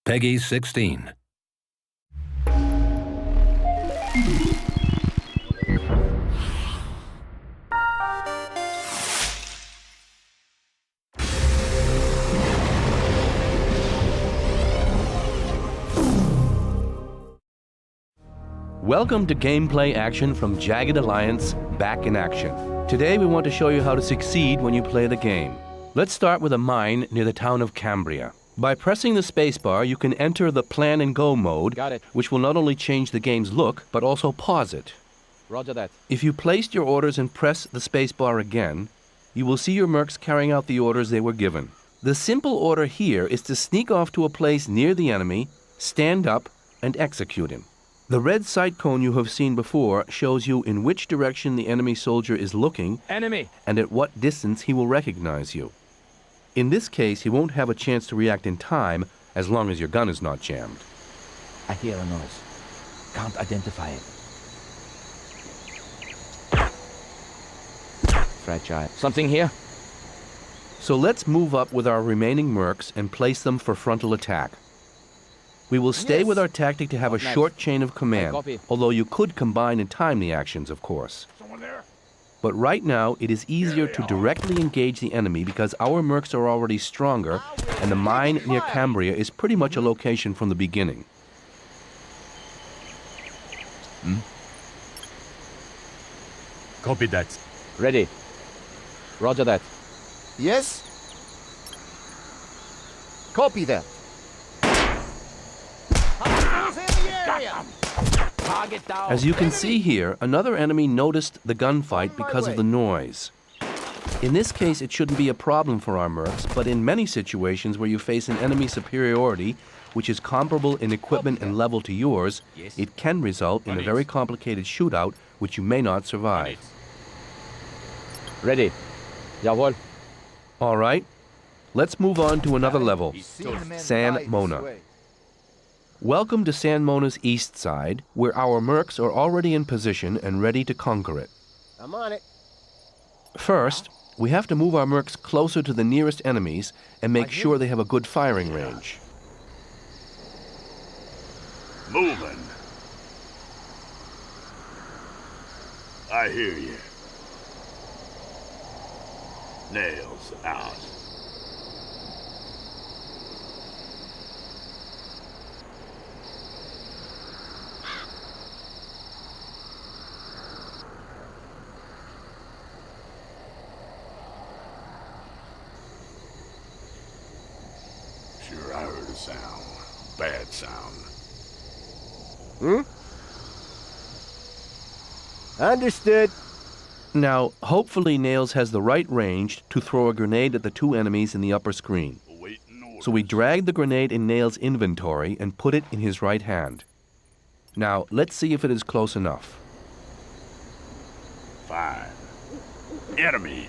Peggy 16. Welcome to gameplay action from Jagged Alliance, back in action. Today we want to show you how to succeed when you play the game. Let's start with a mine near the town of Cambria. By pressing the spacebar, you can enter the plan and go mode, which will not only change the game's look, but also pause it. Roger that. If you placed your orders and press the spacebar again, you will see your mercs carrying out the orders they were given. The simple order here is to sneak off to a place near the enemy, stand up, and execute him. The red sight cone you have seen before shows you in which direction the enemy soldier is looking and at what distance he will recognize you. In this case, he won't have a chance to react in time as long as your gun is not jammed. I hear a noise. Can't identify it. Fragile. Something here? So let's move up with our remaining mercs and place them for frontal attack. We will stay with our tactic to have a short chain of command, although you could combine and time the actions, of course. But right now, it is easier to directly engage the enemy because our mercs are already stronger, and the mine near Cambria is pretty much a location from the beginning. Copy that. Ready. Roger that. Yes? Copy that. As you can see here, another enemy noticed the gunfight because of the noise. In this case, it shouldn't be a problem for our mercs, but in many situations where you face an enemy superiority, which is comparable in equipment and level to yours, it can result in a very complicated shootout which you may not survive. Ready. Jawohl. All right, let's move on to another level, San Mona. Welcome to San Mona's east side, where our mercs are already in position and ready to conquer it. I'm on it. First, we have to move our mercs closer to the nearest enemies and make sure they have a good firing range. Moving. I hear you. Nails out. Sure, I heard a sound. Bad sound. Understood. Now, hopefully Nails has the right range to throw a grenade at the two enemies in the upper screen. So we drag the grenade in Nails' inventory and put it in his right hand. Now, let's see if it is close enough. Fine. Enemy.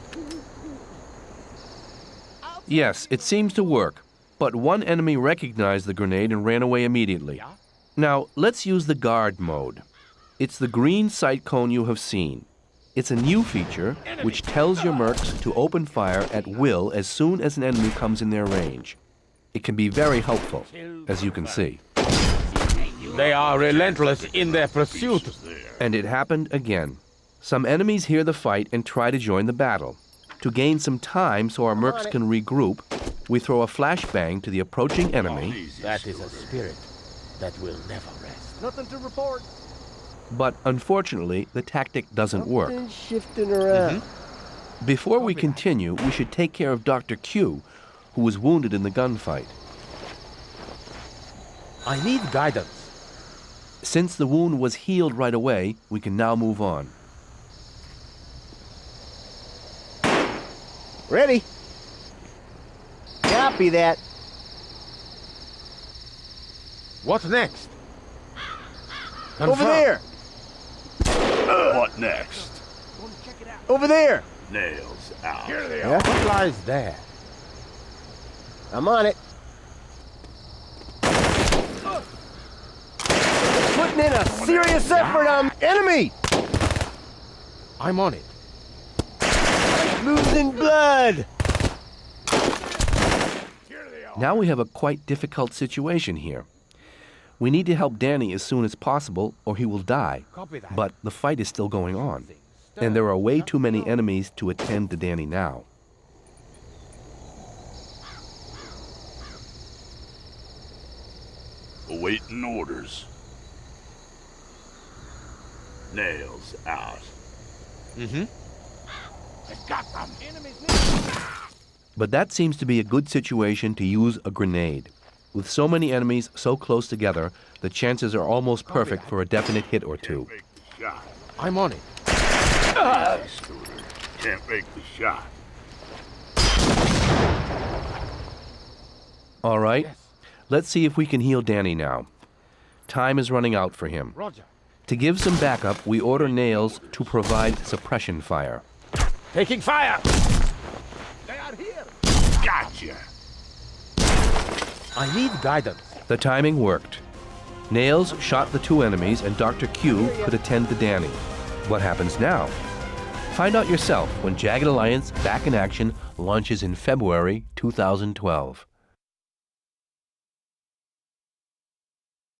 Yes, it seems to work, but one enemy recognized the grenade and ran away immediately. Now, let's use the guard mode. It's the green sight cone you have seen. It's a new feature which tells your mercs to open fire at will as soon as an enemy comes in their range. It can be very helpful, as you can see. They are relentless in their pursuit. And it happened again. Some enemies hear the fight and try to join the battle. To gain some time so our mercs can regroup, we throw a flashbang to the approaching enemy. That is a spirit that will never rest. Nothing to report. But unfortunately, the tactic doesn't work. Shifting around. Before we continue, we should take care of Dr. Q, who was wounded in the gunfight. I need guidance. Since the wound was healed right away, we can now move on. Ready. Copy that. What next? Over there. What next? Over there. Nails out. Here they are. What lies there? I'm on it. Putting in a serious effort on enemy. I'm on it. Losing blood. Now we have a quite difficult situation here. We need to help Danny as soon as possible or he will die. Copy that. But the fight is still going on. And there are way too many enemies to attend to Danny now. Awaiting orders. Nails out. Mm-hmm. I got them. But that seems to be a good situation to use a grenade. With so many enemies so close together, the chances are almost perfect for a definite hit or two. Make the shot. I'm on it. Scooter. Can't make the shot. All right, Yes. let's see if we can heal Danny now. Time is running out for him. Roger. To give some backup, we order Nails to provide suppression fire. Taking fire! Gotcha. I need guidance. The timing worked. Nails shot the two enemies and Dr. Q could attend to Danny. What happens now? Find out yourself when Jagged Alliance Back in Action launches in February 2012.